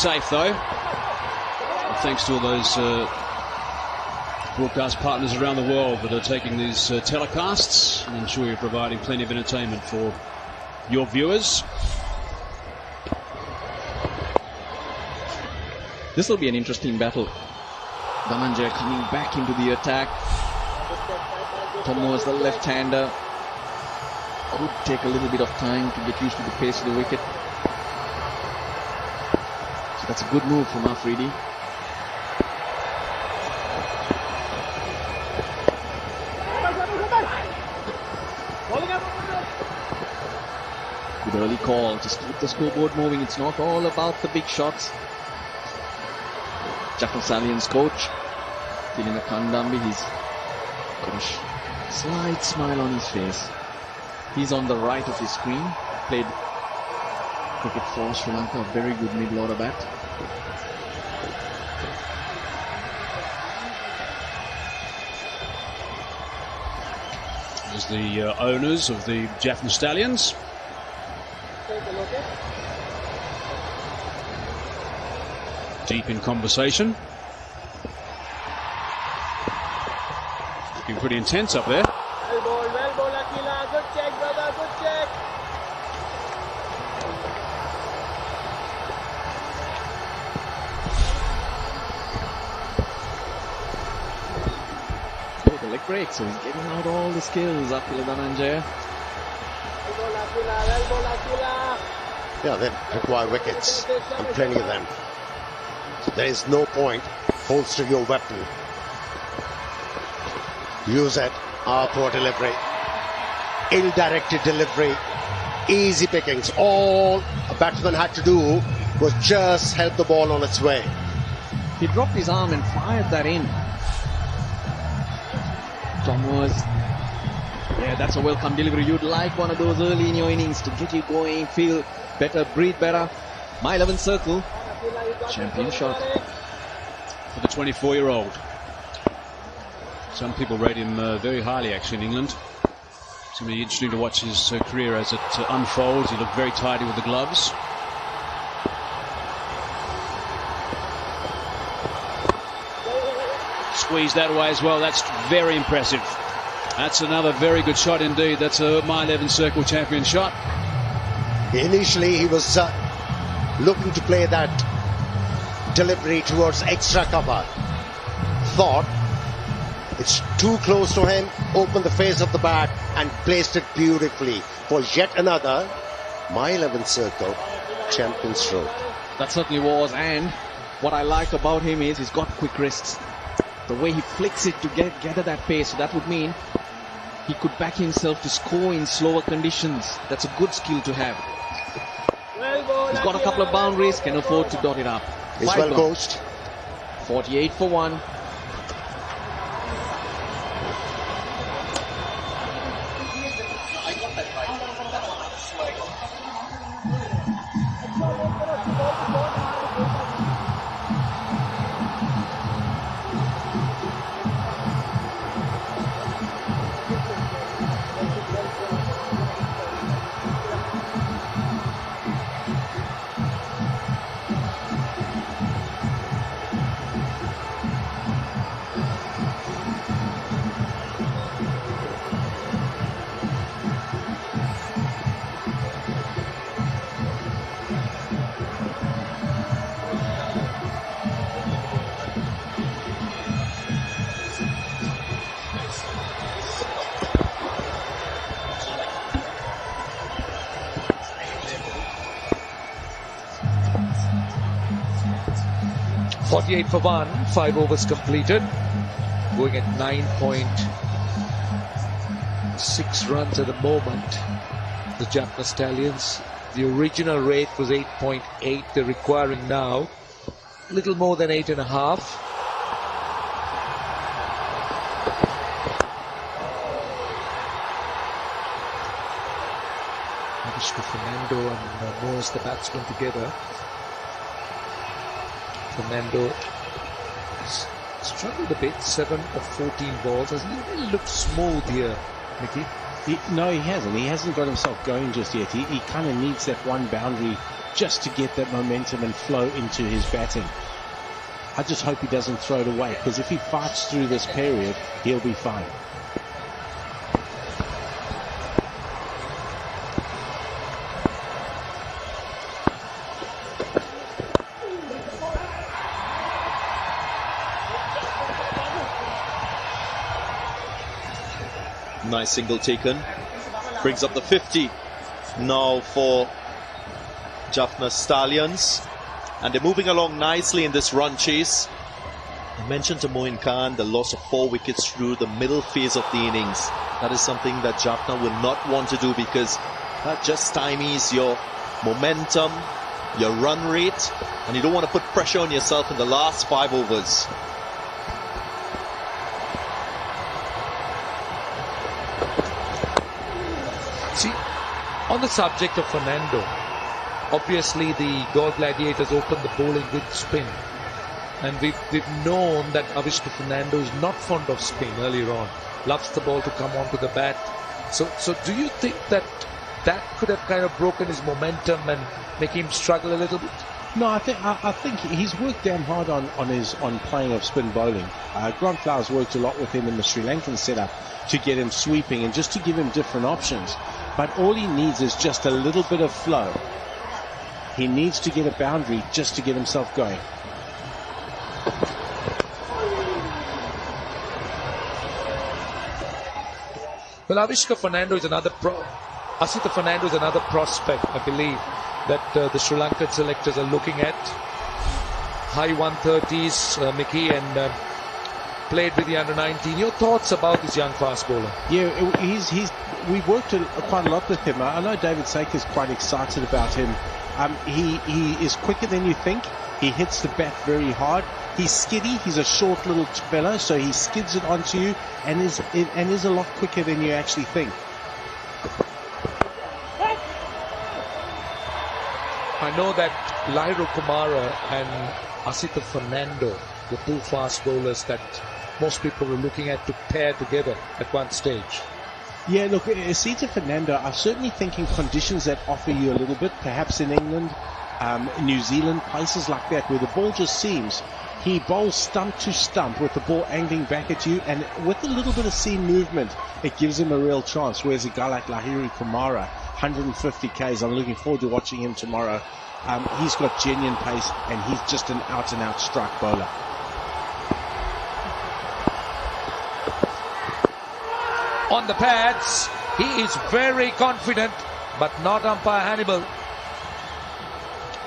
Safe though, thanks to all those broadcast partners around the world that are taking these telecasts, and I'm sure you're providing plenty of entertainment for your viewers. This will be an interesting battle. Dhananjaya coming back into the attack. Thomas, the left-hander, could take a little bit of time to get used to the pace of the wicket. So that's a good move from Afridi. Good early call. Just keep the scoreboard moving. It's not all about the big shots. Jaffar Salian's coach, Tilina Kandambi, he's got a slight smile on his face. He's on the right of his screen. Played cricket for Sri Lanka, a very good mid-order bat. There's the owners of the Jaffar Stallions. Deep in conversation. Looking pretty intense up there. Well ball, Akila. Good check, brother. Good check. Oh, the leg break, so he's getting out all the skills, Akila Dhananjaya. Well ball, Akila. Yeah, they require wickets, and plenty of them. So there is no point holster your weapon. Use it. Poor delivery. Ill-directed delivery. Easy pickings. All a batsman had to do was just help the ball on its way. He dropped his arm and fired that in. Thomas. Yeah, that's a welcome delivery. You'd like one of those early in your innings to get you going, feel better, breathe better. My 11th circle. Champion shot. For the 24-year-old. Some people rate him very highly actually in England. It's going to be interesting to watch his career as it unfolds. He looked very tidy with the gloves. Squeeze that away as well. That's very impressive. That's another very good shot indeed. That's a My 11 Circle champion shot. Initially, he was looking to play that delivery towards extra cover. Thought it's too close to him, opened the face of the bat and placed it beautifully for yet another My 11 Circle champion stroke. That certainly was, and what I like about him is he's got quick wrists. The way he flicks it to gather that pace, so that would mean he could back himself to score in slower conditions. That's a good skill to have. He's got a couple of boundaries, can afford to dot it up. He's well coached. 48 for 1. .48 for 1, 5 overs completed, going at 9.6 runs at the moment. The Jaffar Stallions, the original rate was 8.8, they're requiring now a little more than 8.5. Managed to Fernando and Moores, the batsmen together. Fernando struggled a bit, 7 of 14 balls. Hasn't he really looked smooth here, Mickey? No, he hasn't. He hasn't got himself going just yet. He kind of needs that one boundary just to get that momentum and flow into his batting. I just hope he doesn't throw it away, because if he fights through this period, he'll be fine. Nice single taken. Brings up the 50 now for Jaffna Stallions. And they're moving along nicely in this run chase. I mentioned to Moin Khan the loss of 4 wickets through the middle phase of the innings. That is something that Jaffna will not want to do, because that just stymies your momentum, your run rate, and you don't want to put pressure on yourself in the last 5 overs. See, on the subject of Fernando, obviously the Gol Gladiators opened the bowling with spin. And we've known that Avishka Fernando is not fond of spin earlier on. Loves the ball to come onto the bat. So do you think that could have kind of broken his momentum and make him struggle a little bit? No, I think he's worked damn hard on playing of spin bowling. Grant Flowers worked a lot with him in the Sri Lankan setup to get him sweeping and just to give him different options. But all he needs is just a little bit of flow. He needs to get a boundary just to get himself going. Well, Avishka Fernando is another Asita Fernando is another prospect, I believe, that the Sri Lankan selectors are looking at. High 130s, Mickey, and played with the under-19. Your thoughts about this young fast bowler? Yeah, we've worked quite a lot with him. I know David Saker is quite excited about him. He is quicker than you think. He hits the bat very hard. He's skiddy. He's a short little fellow, so he skids it onto you and is a lot quicker than you actually think. I know that Lahiru Kumara and Asita Fernando were 2 fast bowlers that most people were looking at to pair together at one stage. Yeah, look, Asita Fernando, I certainly think in conditions that offer you a little bit, perhaps in England, New Zealand, places like that where the ball just seems, he bowls stump to stump with the ball angling back at you, and with a little bit of seam movement, it gives him a real chance. Whereas a guy like Lahiru Kumara, 150 Ks, I'm looking forward to watching him tomorrow. He's got genuine pace, and he's just an out-and-out strike bowler. On the pads, he is very confident, but not umpire Hannibal.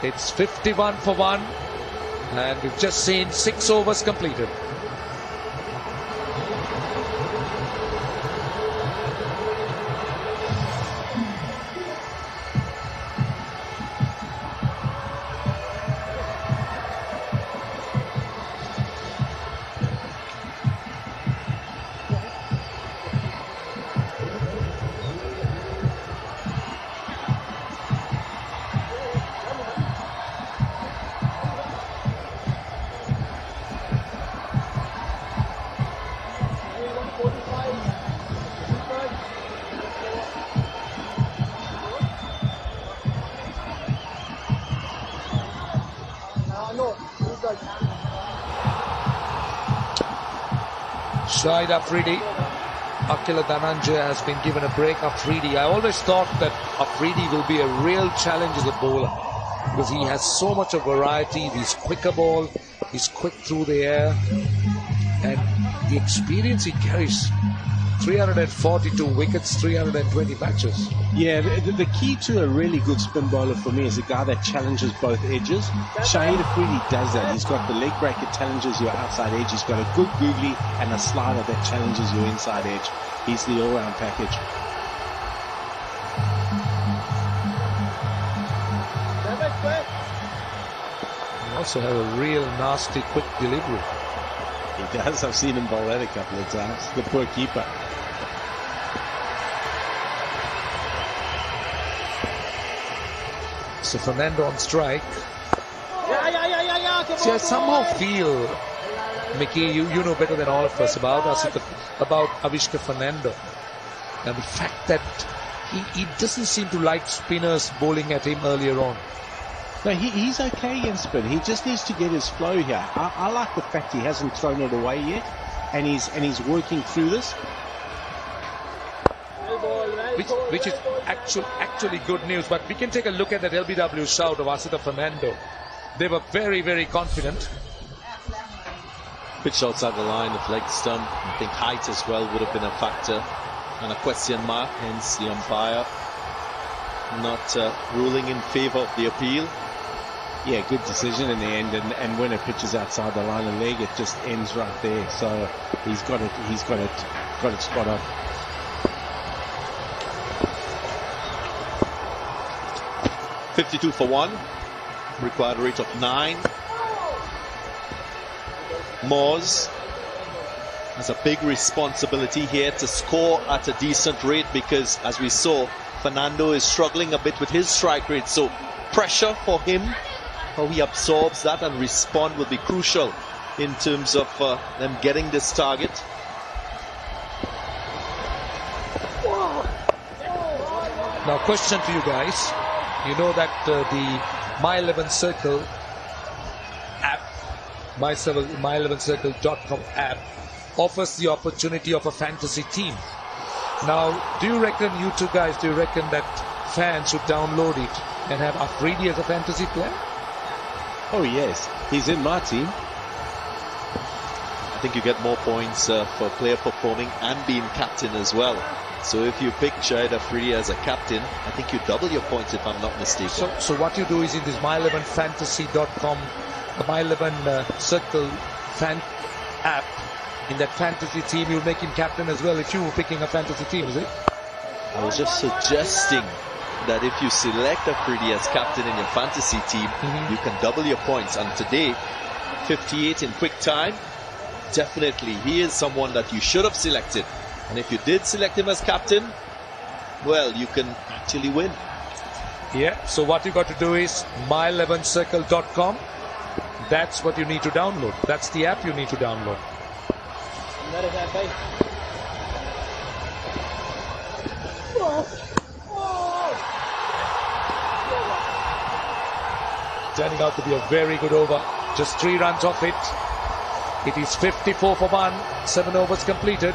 It's 51 for 1, and we've just seen 6 overs completed. Shahid Afridi, Akila Dhananjaya has been given a break. Afridi, I always thought that Afridi will be a real challenge as a bowler, because he has so much of variety. He's quicker ball, he's quick through the air, and the experience he carries. 342 wickets, 320 matches. Yeah, the key to a really good spin bowler for me is a guy that challenges both edges. Shahid Afridi does that. He's got the leg break that challenges your outside edge. He's got a good googly and a slider that challenges your inside edge. He's the all-round package. He also has a real nasty quick delivery. He does. I've seen him bowl that a couple of times. The poor keeper. So Fernando on strike. See, I somehow feel, Mickey, you know better than all of us about Avishka Fernando, and the fact that he doesn't seem to like spinners bowling at him earlier on. No, he's okay against spin. He just needs to get his flow here. I like the fact he hasn't thrown it away yet, and he's working through this. Which is actually good news. But we can take a look at that LBW shout of Asita Fernando. They were very, very confident. Pitch outside the line of leg stump. I think height as well would have been a factor and a question mark, hence the umpire not ruling in favor of the appeal. Yeah, good decision in the end, and when it pitches outside the line of leg, it just ends right there. So he's got it spot on. .52 for 1, required rate of 9. Moores has a big responsibility here to score at a decent rate, because as we saw, Fernando is struggling a bit with his strike rate, so pressure for him, how he absorbs that and respond will be crucial in terms of them getting this target. Now, question to you guys. You know that the My 11 Circle app, my11circle.com app, offers the opportunity of a fantasy team. Now, do you reckon that fans should download it and have Afridi as a fantasy player? Oh yes, he's in my team. I think you get more points for a player performing and being captain as well. So if you pick Shahid Afridi as a captain, I think you double your points if I'm not mistaken. So what you do is in this my11fantasy.com, the My11 Circle fan app, in that fantasy team, you'll make him captain as well if you were picking a fantasy team, is it? I was just suggesting that if you select Afridi as captain in your fantasy team, you can double your points. And today, 58 in quick time, definitely he is someone that you should have selected. And if you did select him as captain, well, you can actually win. Yeah, so what you got to do is my11circle.com. That's what you need to download. That's the app you need to download. Turning out to be a very good over. Just 3 runs off it. It is 54 for 1. 7 overs completed.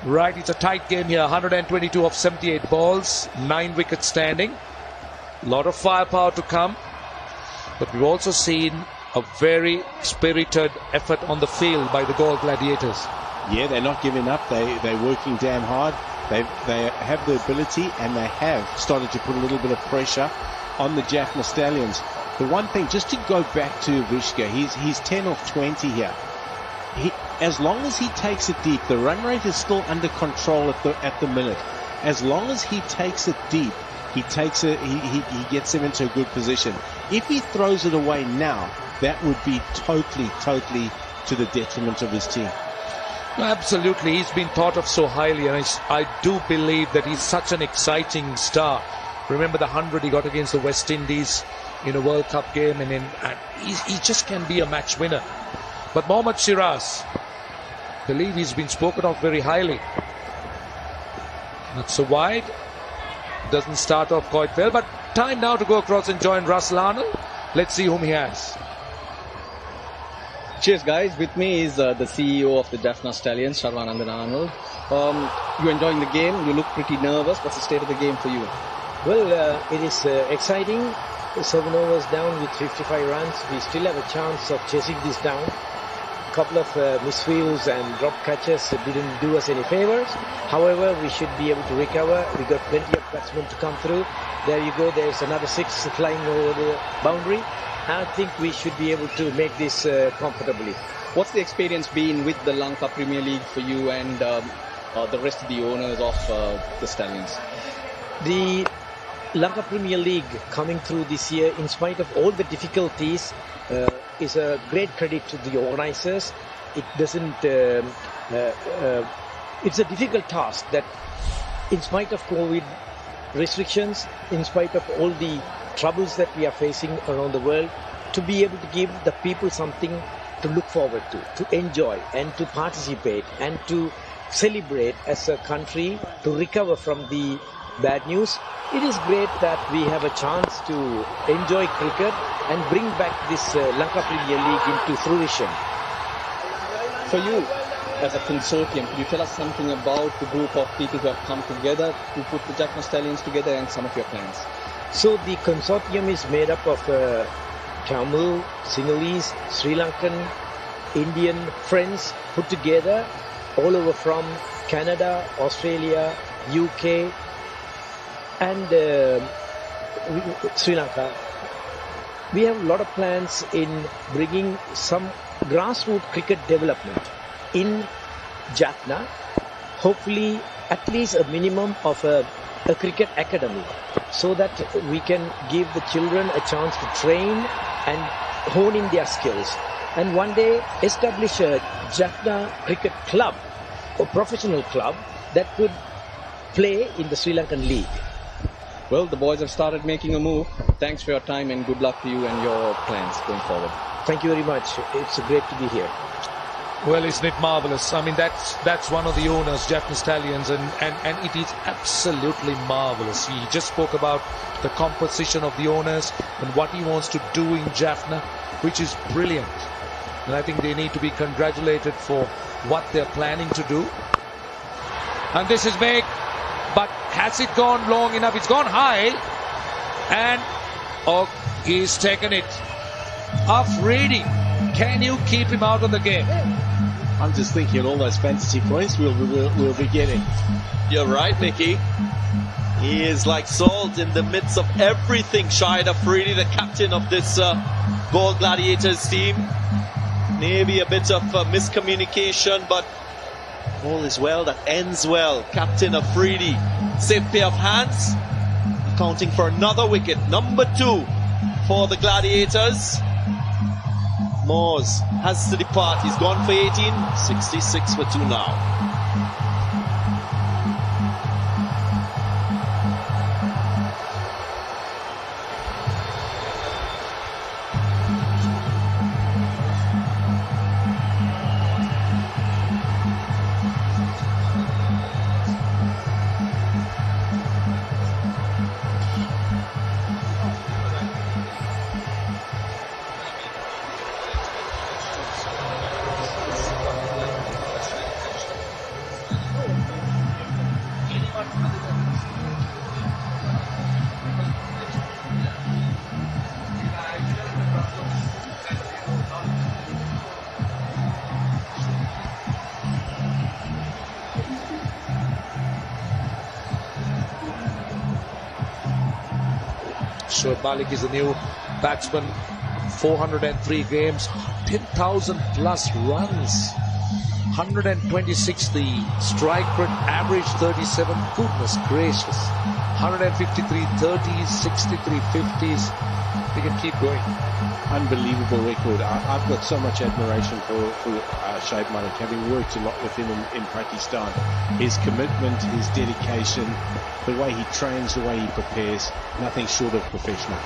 Right, it's a tight game here. 122 of 78 balls, 9 wickets standing. A lot of firepower to come. But we've also seen a very spirited effort on the field by the Galle Gladiators. Yeah, they're not giving up. They're working damn hard. They have the ability, and they have started to put a little bit of pressure on the Jaffna Stallions. The one thing, just to go back to Vishka, he's 10 off 20 here. As long as he takes it deep, the run rate is still under control at the minute. As long as he takes it deep, he gets him into a good position. If he throws it away now, that would be totally to the detriment of his team. Absolutely, he's been thought of so highly, and I do believe that he's such an exciting star. Remember the 100 he got against the West Indies in a World Cup game, and he just can be a match winner. But Mohammad Shiraz, I believe he's been spoken of very highly. Not so wide, doesn't start off quite well, but time now to go across and join Russell Arnold. Let's see whom he has. Cheers, guys. With me is the CEO of the Jaffna Stallions, Sarvanandan Arnold. You enjoying the game? You look pretty nervous. What's the state of the game for you? Well, it is exciting. 7 overs down with 55 runs. We still have a chance of chasing this down. A couple of misfields and drop catches didn't do us any favors. However, we should be able to recover. We got plenty of batsmen to come through. There you go. There's another 6 flying over the boundary. I think we should be able to make this comfortably. What's the experience been with the Lanka Premier League for you and the rest of the owners of the Stallions? The Lanka Premier League coming through this year, in spite of all the difficulties, is a great credit to the organizers. It doesn't. It's a difficult task that, in spite of COVID restrictions, in spite of all the troubles that we are facing around the world, to be able to give the people something to look forward to enjoy and to participate and to celebrate as a country, to recover from the bad news. It is great that we have a chance to enjoy cricket and bring back this Lanka Premier League into fruition. For you, as a consortium, could you tell us something about the group of people who have come together to put the Jaffna Stallions together and some of your plans? So the consortium is made up of Tamil, Sinhalese, Sri Lankan, Indian friends put together all over from Canada, Australia, UK and Sri Lanka. We have a lot of plans in bringing some grassroots cricket development in Jaffna, hopefully at least a minimum of a cricket academy, so that we can give the children a chance to train and hone in their skills, and one day establish a Jaffna cricket club, a professional club that could play in the Sri Lankan League. Well, the boys have started making a move. Thanks for your time and good luck to you and your plans going forward. Thank you very much. It's great to be here. Well, isn't it marvellous? I mean, that's one of the owners, Jaffna Stallions, and it is absolutely marvellous. He just spoke about the composition of the owners and what he wants to do in Jaffna, which is brilliant. And I think they need to be congratulated for what they're planning to do. And this is big, but has it gone long enough? It's gone high, and oh, he's taken it. Afridi, can you keep him out of the game? I'm just thinking all those fantasy points we'll be getting. You're right, Nicky. He is like salt in the midst of everything. Shahid Afridi, the captain of this Gold Gladiators team. Maybe a bit of miscommunication, but all is well that ends well. Captain Afridi, safe pair of hands, accounting for another wicket. Number 2 for the Gladiators. Moores has to depart. He's gone for 18. 66 for 2 now. Shoaib Malik is the new batsman. 403 games, 10,000 plus runs, 126 the strike rate, average 37. Goodness gracious, 153 30s, 63 50s. We can keep going. Unbelievable record. I've got so much admiration for Shoaib Malik, having worked a lot with him in Pakistan. His commitment, his dedication, the way he trains, the way he prepares, nothing short of professional.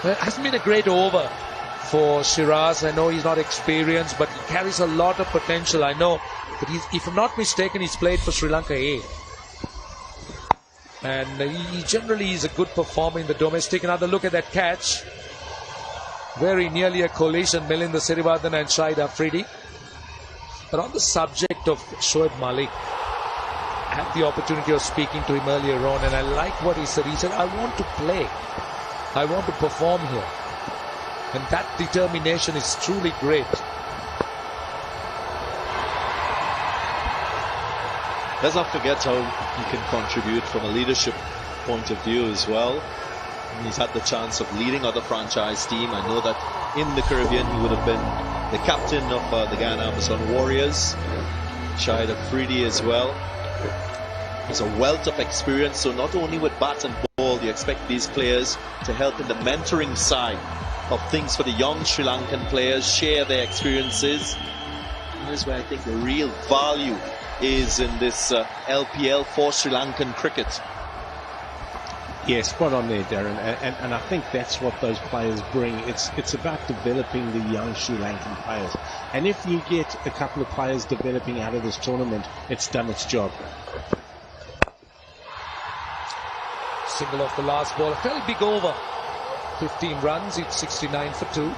Well, it hasn't been a great over for Shiraz. I know he's not experienced, but he carries a lot of potential. I know that if I'm not mistaken, he's played for Sri Lanka A. And he generally is a good performer in the domestic. Another look at that catch. Very nearly a collision, Milinda Sirivardhan and Shahid Afridi. But on the subject of Shoaib Malik, I had the opportunity of speaking to him earlier on, and I like what he said. He said, I want to play. I want to perform here. And that determination is truly great. Let's not forget how he can contribute from a leadership point of view as well. He's had the chance of leading other franchise team. I know that in the Caribbean he would have been the captain of the Ghana Amazon Warriors. Shahid Afridi as well. There's a wealth of experience, so not only with bat and ball, you expect these players to help in the mentoring side of things for the young Sri Lankan players, share their experiences. And that is where I think the real value is in this LPL for Sri Lankan cricket. Yeah, spot on there, Darren. And I think that's what those players bring. It's about developing the young Sri Lankan players. And if you get a couple of players developing out of this tournament, it's done its job. Single off the last ball, a fairly big over. 15 runs, it's 69 for 2.